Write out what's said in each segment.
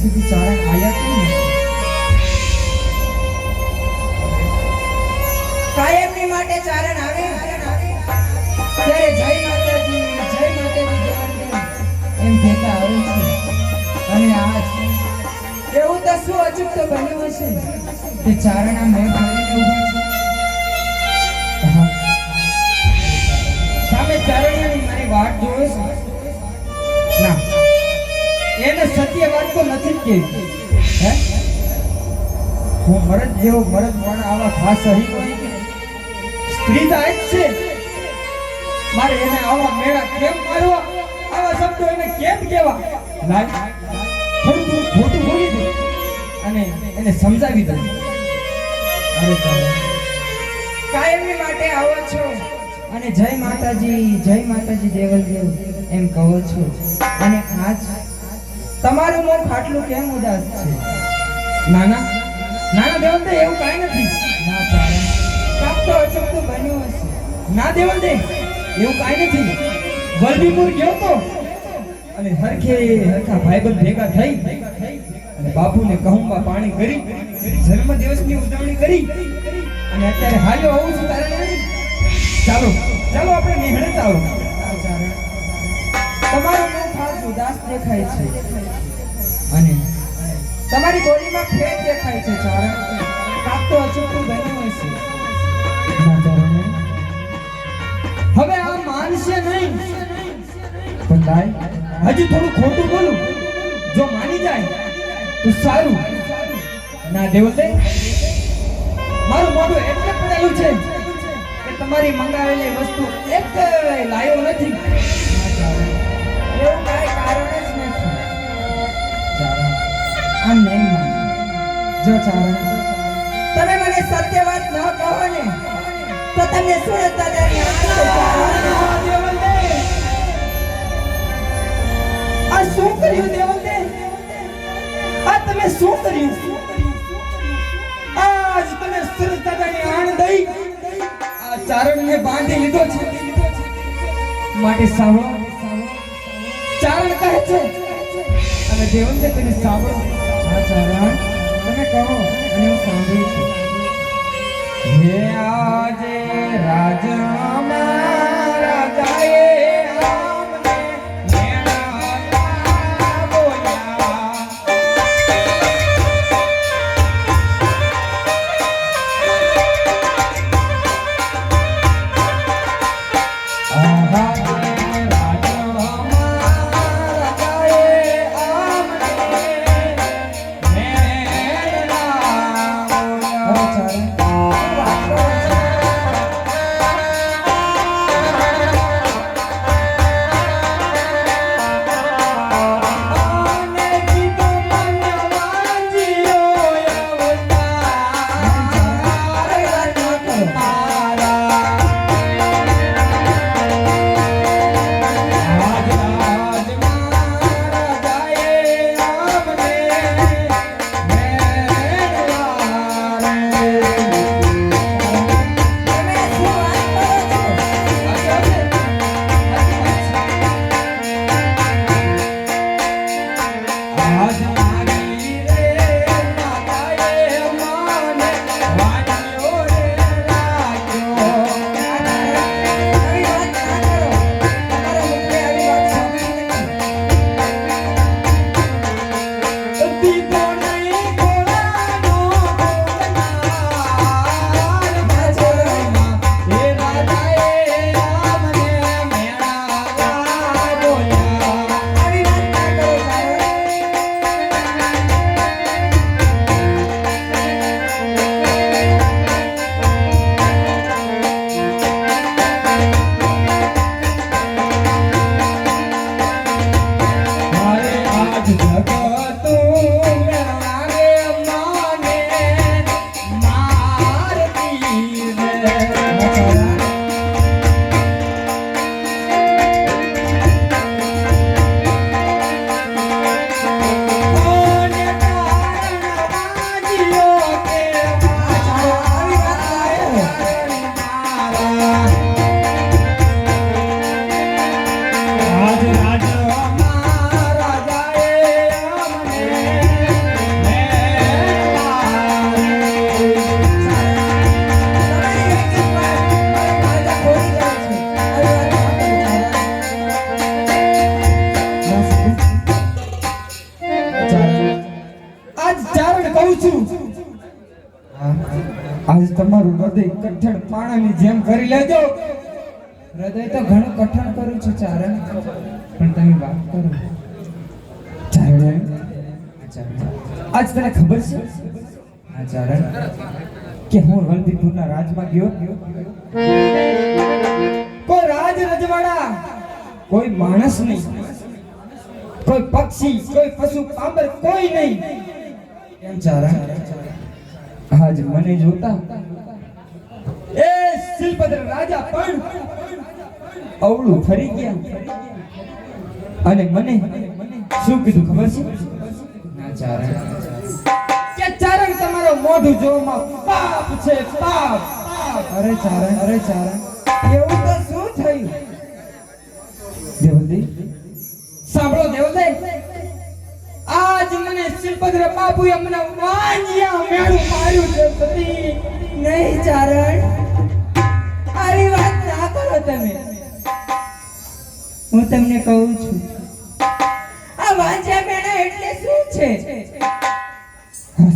સુધી ચારણ આયા કેમ નથી? કાયમની માટે ચારણ આવે ત્યારે જય માતાજી એમ કહેતા આવે છે. અને આજ એવું તો શું અચૂક તો બન્યું હશે તે ચારણા મેં ભરીને ઊભા છે. હા. સામે ચારણાની મારી વાટ જોવે છે. ના, એને સત્ય વાત તો નથી જ કેવી. હે, હું મરદ જેવો મરદ પણ આવા ખાસ હરી હોય કે સ્ત્રી તો આજ છે. મારે એને આવા મેળા કેમ મારવા, આવા શબ્દો એને કેમ કહેવા? લાગ થોડું ખોટું બોલી દે અને એને સમજાવી દે. અરે ચાલો, કાયમની માટે આવો છો અને જય માતાજી દેવલ દેવ એમ કહો છો. અને આજ તમારું મુખ આટલું કેમ ઉદાસ છે? નાના દેવલ દે, એવું કાંઈ નથી. ના ચારણ, કાપ તો અચૂક તો બન્યું હશે. ના દેવલ દે, એવું કાંઈ નથી. વલભીપુર ગયો તો અને હરખા ભાઈબંધ ભેગા થઈ અને બાપુને કહુંબા પાણી કરી જન્મ દિવસની ઉજવણી કરી અને અત્યારે હાલ્યો આવું છું તારે નહીં. ચાલો આપણે નિહળે ચાલો. તમારું મુખ ખાસ ઉદાસ દેખાય છે અને તમારી બોલીમાં ફેર દેખાય છે ચારણ. કાપ તો અચૂક તો બન્યું હશે. ના ચારણ, હવે આ માનશે નહીં પણ લાય હજી થોડું ખોટું બોલું, જો માની જાય તો સારું. ના દેવતે, મારું મોઢું એટલે પડેલું છે કે તમારી મંગાવેલી વસ્તુ એક લાયો નથી. એવું કાંઈ કારણ જ નથી. ચારણ, આમ નહીં માન. જો ચારણ, તમે મને સત્ય વાત ન કહો ને તો તમને સુરત દાદાની આ શું કર્યું દેવતે? આ તમે શું કર્યું? આજ તમે સુરત દાદાની આણ દઈ આ ચારણને બાંધી લીધો છે. માટે સાંભળો, ચારણ કહે છે અને દેવતે તેને સાંભળો. હા ચારણ, તમે કહો અને હું સાંભળું છું. હે આજે રાજમાં રાજાએ આમને મેળા બોલ્યા. ચારણ કહું છું. આજ તમારું હૃદય કઠણ પાણાની જેમ કરી લેજો. હૃદય તો ઘણું કઠણ કરું છું ચારણ, પણ તમે વાત કરો. ચારણ, ચારણ, આજ તને ખબર છે હા ચારણ, કે હું રણજીતપુરના રાજમાં ગયો? કોઈ રાજ રજવાડા, કોઈ માણસ નહીં, કોઈ પક્ષી, કોઈ પશુ પાંબર, કોઈ નહીં. કેમ ચારણ? આજ મને જોતા એ શિલભદ્ર રાજા પણ અવળું ફરી ગયા અને મને શું કીધું ખબર છે? ના ચારણ, કે ચારણ તમારો મોઢું જોવામાં પાપ છે, પાપ. અરે ચારણ, અરે ચારણ, એવું તો શું થયું? દેવલદે, સાંભળો દેવલદે, આજ મને શિલભદ્ર બાપુએ મને વાંજિયા મેળું માર્યું છે સતી. નહીં ચારણ, આવી વાત ના કરો તમે. હું તમને કહું છું, આ વાંચ્યા મેળા એટલે શું છે?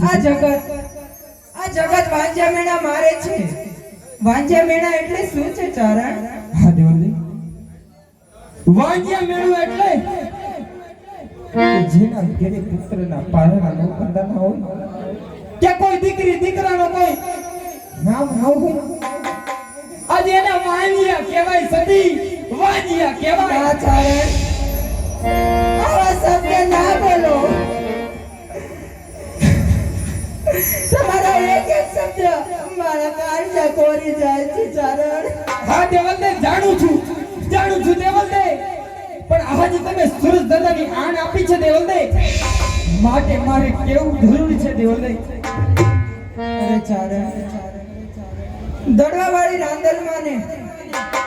આ જગત વાંચ્યા મેળા મારે છે. વાંચ્યા મેળા એટલે શું છે ચારણ? હા દેવલદે, વાંજિયા મેળું એટલે કે જેના ઘરે પુત્રના પારણા ન બંધાના હોય, કે કોઈ દીકરી દીકરાનો કોઈ નામ ન હોય, આજે એને વાંજિયા કહેવાય સતી, વાંજિયા કહેવાય. ના ચારણ, આવા શબ્દ ના બોલો. તમારા એક એક શબ્દ મારા કાળજા કોરી જાય છે ચારણ. હા દેવલદે, જાણું છું દેવલદે, પણ આજે તમે સુરજ દાદાની આણ આપી છે દેવલદે, માટે મારે કેવું જરૂરી છે દેવલદે. અરે ચારણ, દડવાવાળી રાંદલમાંને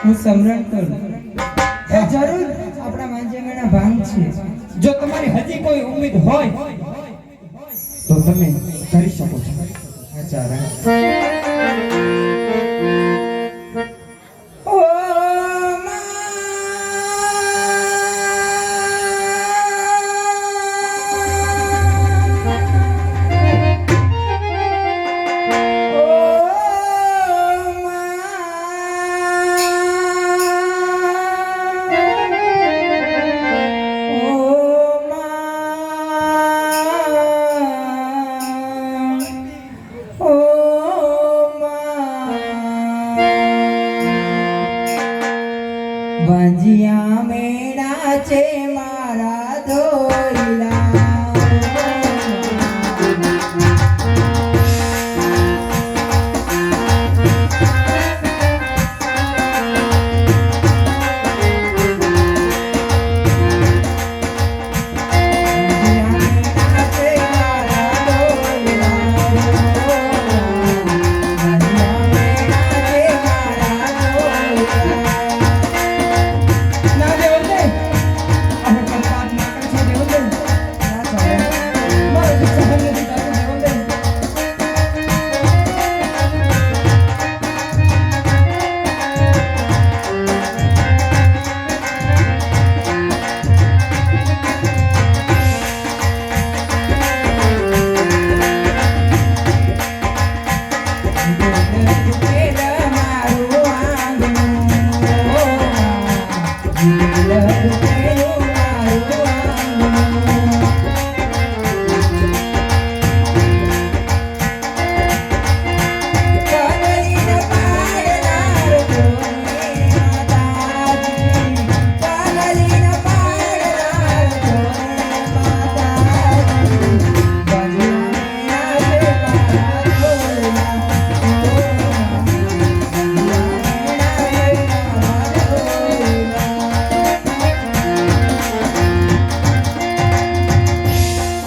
હું સમરણ કરું. એ જરૂર આપણા વાંજેમેના ભાંગ છે. જો તમારી હજી કોઈ ઉમ્મીદ હોય તો તમે કરી શકો છો. હા ચારણ. વાંજિયા મેળા છે મારા ધોઈલા. ના દેવલદે, અમે પણ વાત ના કરશો દેવલદે. મારે તો સહન નથી થતું દેવલદે.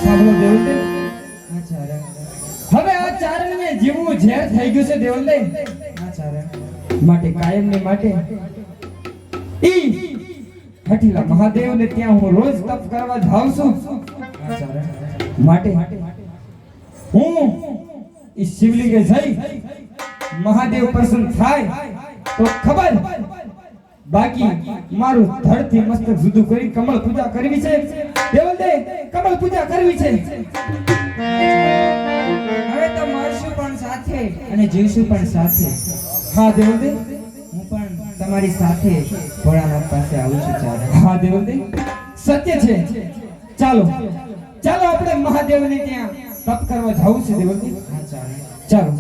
સાંભળો દેવલદે, હવે આ ચારણને જીવવું ઝેર થઈ ગયું છે દેવલદે, માટે કાયમની માટે ઈ હઠીલા મહાદેવને ત્યાં હું રોજ તપ કરવા જાઉં છું. માટે હું ઈ શિવલિંગે જઈ મહાદેવ પ્રસન્ન થાય તો ખબર, બાકી મારું ધડથી મસ્તક જુદું કરી કમળ પૂજા કરવી છે દેવલદે, કમળ પૂજા કરવી છે. હવે તો મરશું પણ સાથે અને જીવશું પણ સાથે. હા દેવલદેવ, હું પણ તમારી સાથે ભોળાનાથ પાસે આવું છું ચારણ. હા દેવલદેવ, સત્ય છે. ચાલો ચાલો આપણે મહાદેવને ત્યાં તપ કરવા જવું છે દેવલદેવ. હા ચારણ. ચાલો.